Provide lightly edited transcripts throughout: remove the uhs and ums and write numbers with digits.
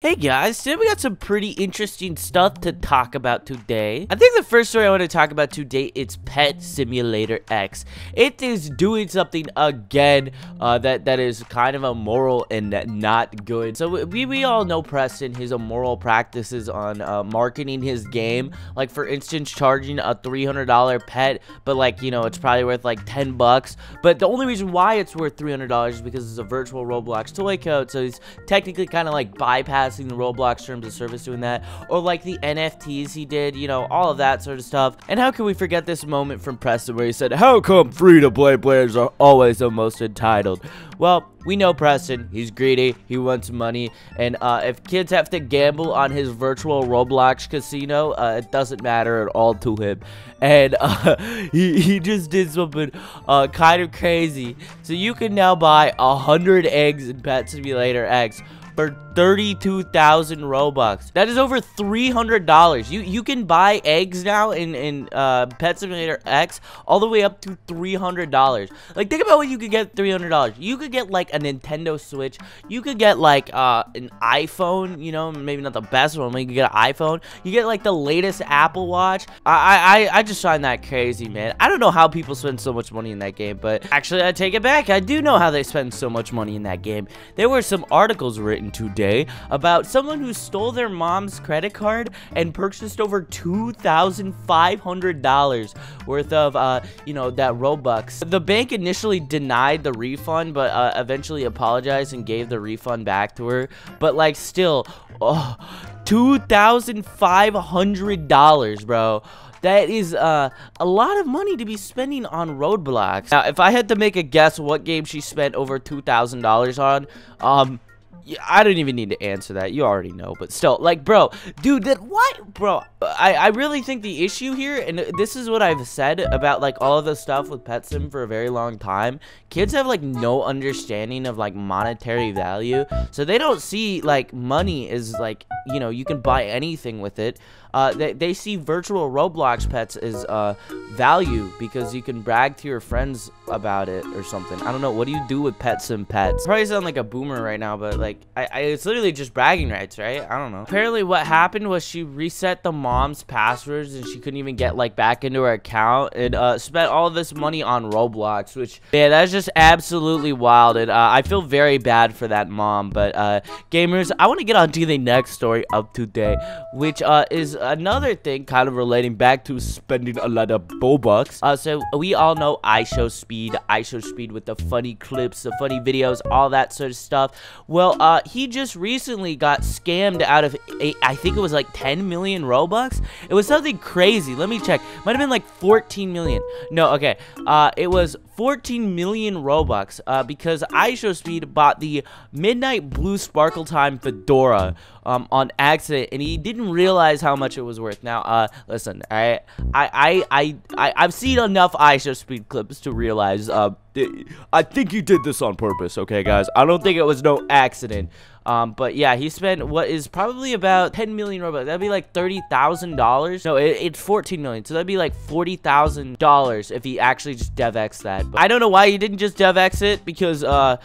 Hey guys, today we got some pretty interesting stuff to talk about today. I think the first story I want to talk about today is Pet Simulator X. It is doing something again that is kind of immoral and not good. So we all know Preston, his immoral practices on marketing his game. Like for instance, charging a $300 pet, but like, you know, it's probably worth like 10 bucks. But the only reason why it's worth $300 is because it's a virtual Roblox toy code. So he's technically kind of like bypassing the Roblox terms of service doing that, or like the NFTs he did, you know, all of that sort of stuff. And how can we forget this moment from Preston where he said, "How come free-to-play players are always the most entitled?" Well, we know Preston, he's greedy, he wants money, and if kids have to gamble on his virtual Roblox casino, it doesn't matter at all to him. And he just did something kind of crazy. So you can now buy 100 eggs in Pet Simulator X for 32,000 Robux. That is over $300. You can buy eggs now in Pet Simulator X all the way up to $300. Like, think about what you could get $300. You could get like a Nintendo Switch. You could get like an iPhone, you know, maybe not the best one, but you could get an iPhone. You get like the latest Apple Watch. I just find that crazy, man. I don't know how people spend so much money in that game, but actually I take it back. I do know how they spend so much money in that game. There were some articles written today about someone who stole their mom's credit card and purchased over $2,500 worth of you know, that Robux. The bank initially denied the refund, but eventually apologized and gave the refund back to her. But like, still, $2,500, bro. That is a lot of money to be spending on Roblox. Now, if I had to make a guess what game she spent over $2,000 on, I don't even need to answer that. You already know, but still, like, bro, dude, bro, I really think the issue here, and this is what I've said about, like, all of the stuff with Pet Sim for a very long time, kids have, like, no understanding of, like, monetary value, so they don't see, like, money as, like, you know, you can buy anything with it. They see virtual Roblox pets as value because you can brag to your friends about it or something. I don't know. What do you do with Pet Sim pets? I probably sound like a boomer right now, but like, it's literally just bragging rights, right? I don't know. Apparently what happened was she reset the mom's passwords and she couldn't even get like back into her account, and spent all this money on Roblox, which, yeah, that's just absolutely wild. And I feel very bad for that mom. But gamers, I want to get on to the next story of today, which is another thing kind of relating back to spending a lot of Robux. So we all know I show speed with the funny clips, the funny videos, all that sort of stuff. Well, he just recently got scammed out of I think it was like 10 million Robux. It was something crazy. Let me check. Might have been like 14 million. No, okay. It was 14 million Robux because iShowSpeed bought the Midnight Blue Sparkle Time Fedora on accident, and he didn't realize how much it was worth. Now, listen, I've seen enough iShowSpeed clips to realize I think he did this on purpose, okay, guys? I don't think it was no accident. But yeah, he spent what is probably about 10 million Robux. That'd be like $30,000. No, it's 14 million. So that'd be like $40,000 if he actually just DevX that. But I don't know why he didn't just DevX it, because I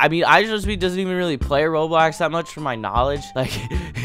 mean, iShowSpeed doesn't even really play Roblox that much from my knowledge. Like,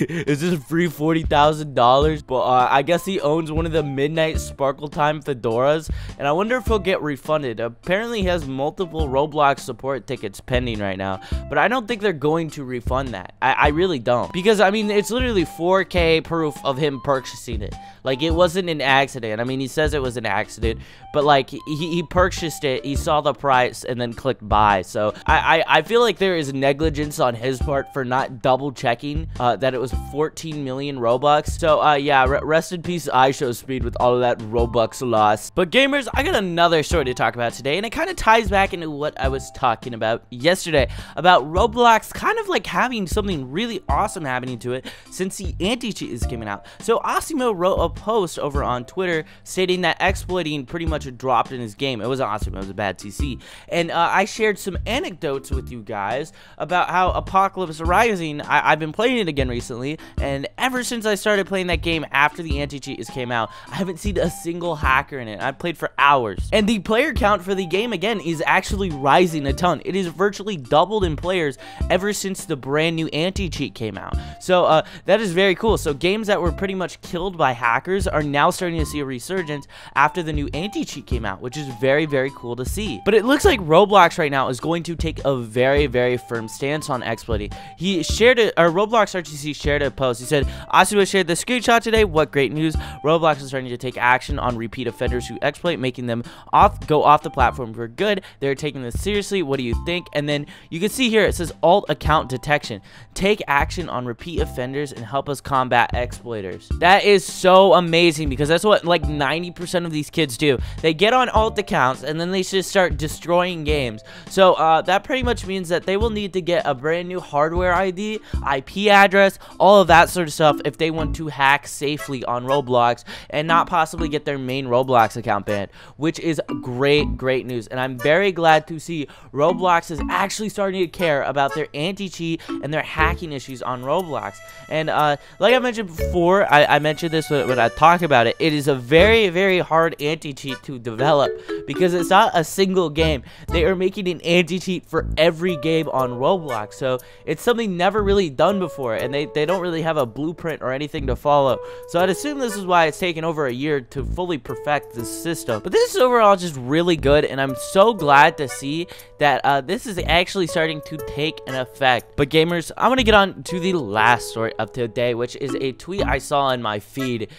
is this free $40,000? But I guess he owns one of the Midnight Sparkle Time Fedoras, and I wonder if he'll get refunded. Apparently, he has multiple Roblox support tickets pending right now, but I don't think they're going to refund that. I really don't, because I mean, it's literally 4K proof of him purchasing it. Like, it wasn't an accident. I mean, he says it was an accident, but like, he purchased it, he saw the price, and then clicked buy. So I feel like there is negligence on his part for not double checking that it was 14 million Robux. So yeah, rest in peace iShowSpeed with all of that Robux loss. But gamers, I got another story to talk about today, and it kind of ties back into what I was talking about yesterday about Roblox kind of like having something really awesome happening to it since the anti-cheat is coming out. So Osimo wrote a post over on Twitter stating that exploiting pretty much dropped in his game. It wasn't awesome, it was a bad TC. And I shared some anecdotes with you guys about how Apocalypse Rising, I've been playing it again recently, and ever since I started playing that game after the anti-cheat came out, I haven't seen a single hacker in it. I've played for hours. And the player count for the game, again, is actually rising a ton. It is virtually doubled in players ever since the brand new anti-cheat came out. So that is very cool. So games that were pretty much killed by hackers are now starting to see a resurgence after the new anti-cheat came out, which is very, very cool to see. But it looks like Roblox right now is going to take a very, very firm stance on exploiting. He shared it, or Roblox RTC shared a post. He said, Asuba shared the screenshot today. What great news. Roblox is starting to take action on repeat offenders who exploit, making them go off the platform for good. They're taking this seriously. What do you think? And then you can see here it says alt account detection. Take action on repeat offenders and help us combat exploiters. That is so amazing because that's what like 90% of these kids do. They get on alt accounts and then they just start destroying games. So that pretty much means that they will need to get a brand new hardware ID, IP address, all of that sort of stuff if they want to hack safely on Roblox and not possibly get their main Roblox account banned, which is great news. And I'm very glad to see Roblox is actually starting to care about their anti-cheat and their hacking issues on Roblox. And like I mentioned before, I mentioned this when I talk about it, it is a very, very hard anti-cheat to develop because it's not a single game. They are making an anti-cheat for every game on Roblox, so it's something never really done before, and they don't really have a blueprint or anything to follow. So I'd assume this is why it's taken over a year to fully perfect this system. But this is overall just really good, and I'm so glad to see that this is actually starting to take an effect. But gamers, I want to get on to the last story of today, which is a tweet I saw in my feed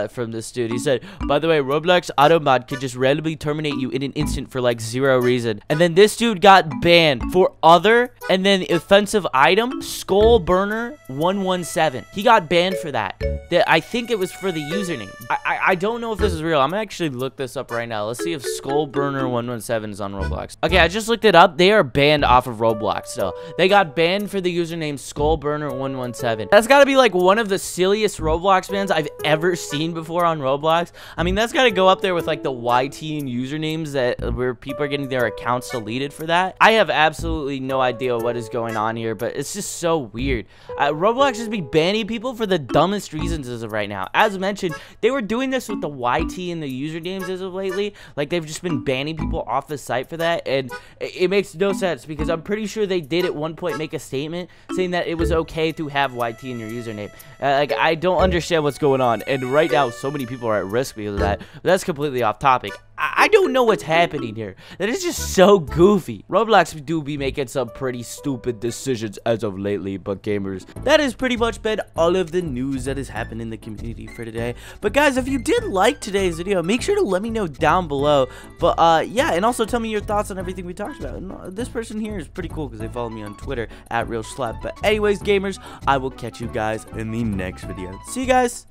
from this dude. He said, by the way, Roblox auto mod could just randomly terminate you in an instant for like 0 reason. And then this dude got banned for other and then offensive item skull burner 117. He got banned for that. I think it was for the username. I don't know if this is real. I'm gonna actually look this up right now. Let's see if skull burner 117 is on Roblox. Okay, I just looked it up. They are banned off of Roblox. So they got banned for the username skull burner 117. That's got to be like one of the silliest Roblox bans I've ever seen before on Roblox. I mean, that's got to go up there with like the YT and usernames that where people are getting their accounts deleted for that. I have absolutely no idea what is going on here, but it's just so weird. Roblox just be banning people for the dumbest reasons as of right now. As mentioned, they were doing this with the YT and the usernames as of lately. Like, they've just been banning people off the site for that, and it makes no sense because I'm pretty sure they did at one point make a statement saying that it was okay to have YT in your username. Like, I don't understand what's going on, and right now so many people are at risk because of that. But that's completely off topic. I don't know what's happening here. That is just so goofy. Roblox do be making some pretty stupid decisions as of lately, but gamers, that has pretty much been all of the news that has happened in the community for today. But guys, if you did like today's video, make sure to let me know down below. But yeah, and also tell me your thoughts on everything we talked about. And, this person here is pretty cool because they follow me on Twitter at @RealSchlep. But anyways, gamers, I will catch you guys in the next video. See you guys.